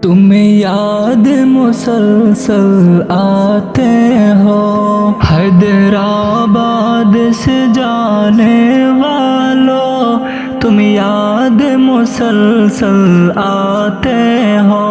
تم یاد مسلسل آتے ہو، حیدرآباد سے جانے والو، تم یاد مسلسل آتے ہو،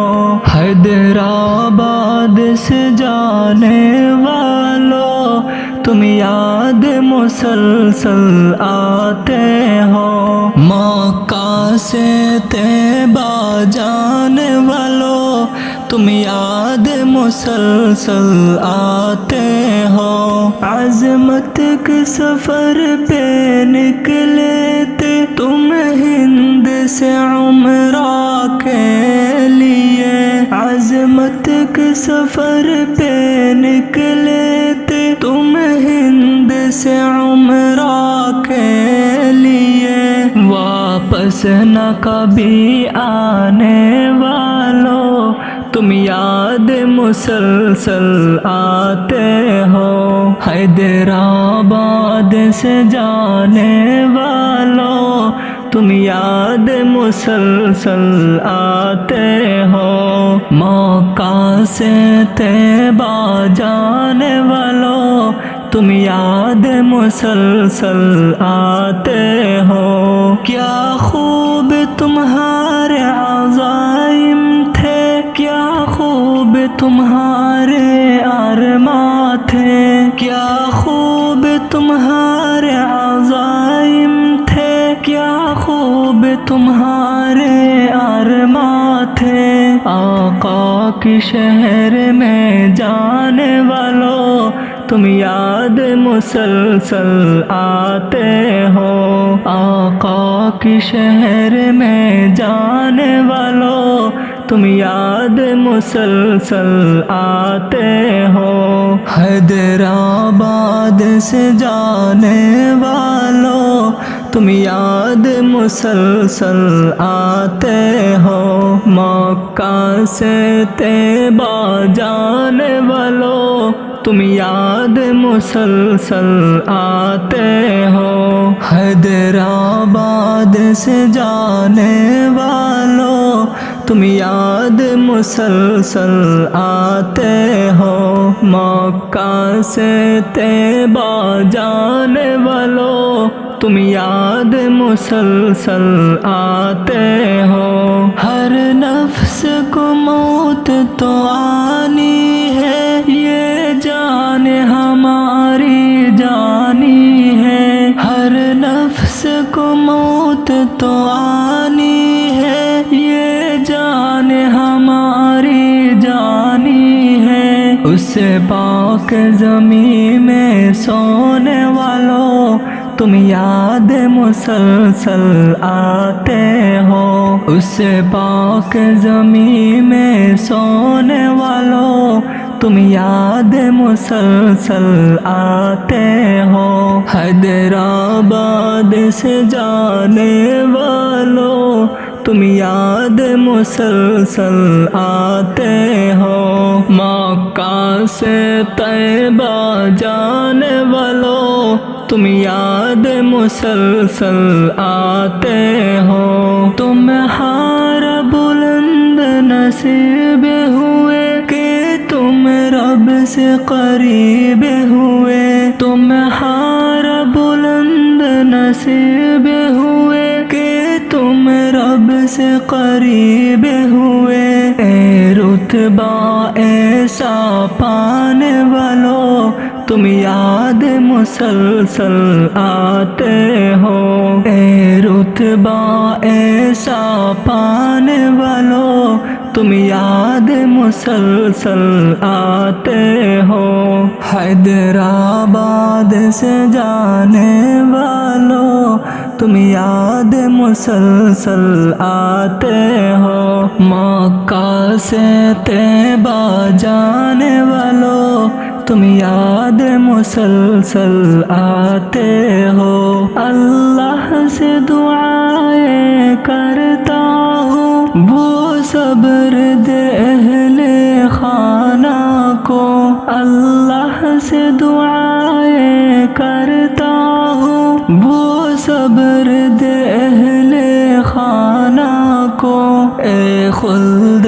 حیدرآباد سے جانے والو، تم یاد مسلسل آتے ہو، مکہ سے طیبہ جانے والو، تم یاد مسلسل آتے ہو، عظمت کے سفر پہ نکلے تھے تم ہند سے عمرہ کے لیے، عظمت کے سفر پہ نکلے تھے تم ہند سے عمرہ کے لیے، واپس نہ کبھی آنے والو، تم یاد مسلسل آتے ہو، حیدرآباد سے جانے والو، تم یاد مسلسل آتے ہو، مکہ سے طیبہ جانے والو، تم یاد مسلسل آتے ہو، کیا خوب تمہارے عزائم تھے، کیا خوب تمہارے ارماں تھے، کیا خوب تمہارے عزائم تھے، کیا خوب تمہارے ارماں تھے، آقا کی شہر میں جانے والو، تم یاد مسلسل آتے ہو، آقا کی شہر میں جانے والو، تم یاد مسلسل آتے ہو، حیدرآباد سے جانے والو، تم یاد مسلسل آتے ہو، مکہ سے طیبہ جانے والو، تم یاد مسلسل آتے ہو، حیدرآباد سے جانے والو، تم یاد مسلسل آتے ہو، مکہ سے طیبہ جانے والو، تم یاد مسلسل آتے ہو، ہر نفس کو موت تو آنی ہے، یہ جان ہماری جانی ہے، ہر نفس کو موت تو آنی ہے، یہ جان ہماری جانی ہے، اس پاک زمین میں سونے والوں، تم یاد مسلسل آتے ہو، اس پاک زمین میں سونے والوں، تم یاد مسلسل آتے ہو، حیدرآباد سے جانے والوں، تم یاد مسلسل آتے ہو، مکہ سے طیبہ جانے والوں، تم یاد مسلسل آتے ہو، تمہارا بلند نصیب ہوئے کہ تم رب سے قریب ہوئے، تمہارا بلند نصیب ہوئے کہ تم رب سے قریب ہوئے، اے رتبہ ایسا پانے والو، تم یاد مسلسل آتے ہو، اے رتبہ ایسا پانے والو، تم یاد مسلسل آتے ہو، حیدرآباد سے جانے والو، تم یاد مسلسل آتے ہو، مکہ سے طیبہ جانے والو، تم یاد مسلسل آتے ہو، اللہ سے دعائیں کرتا ہوں، وہ صبر دے اہل خانہ کو، اللہ سے دعائیں کرتا ہوں، وہ صبر دے اہل خانہ کو، اے خلد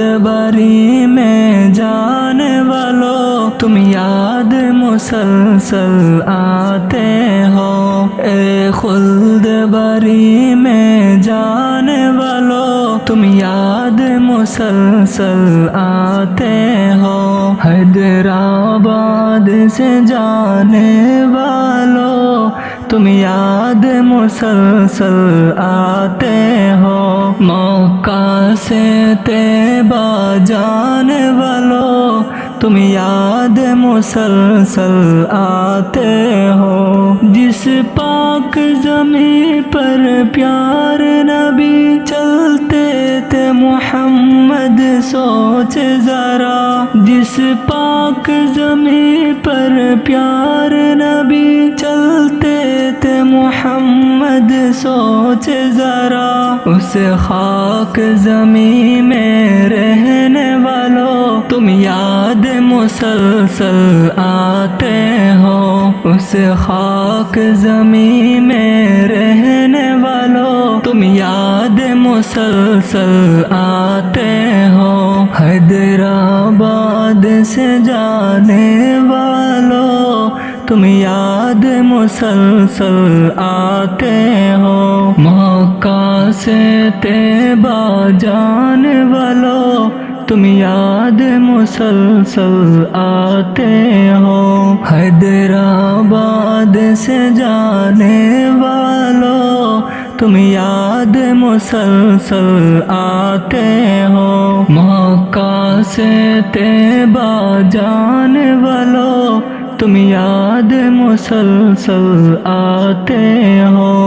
باری میں جانے والوں تم یاد مسلسل آتے ہو، اے خلد باری میں جانے والوں تم یاد مسلسل آتے ہو، حیدرآباد سے جانے والوں تم یاد مسلسل آتے ہو، مکہ سے طیبہ جانے والوں تم یاد مسلسل آتے ہو، جس پاک زمین پر پیار نبی چلتے تھے محمد سوچ ذرا، جس پاک زمین پر پیار نبی چلتے تھے محمد سوچ ذرا، اس خاک زمین میں رہنے والوں تم یاد مسلسل آتے ہو، اس خاک زمین میں رہنے والوں تم یاد مسلسل آتے ہو، حیدرآباد سے جانے والوں تم یاد مسلسل آتے ہو، مکہ سے طیبہ جانے والوں تم یاد مسلسل آتے ہو، حیدرآباد سے جانے والوں تم یاد مسلسل آتے ہو، مکہ سے طیبہ جانے والوں تم یاد مسلسل آتے ہو۔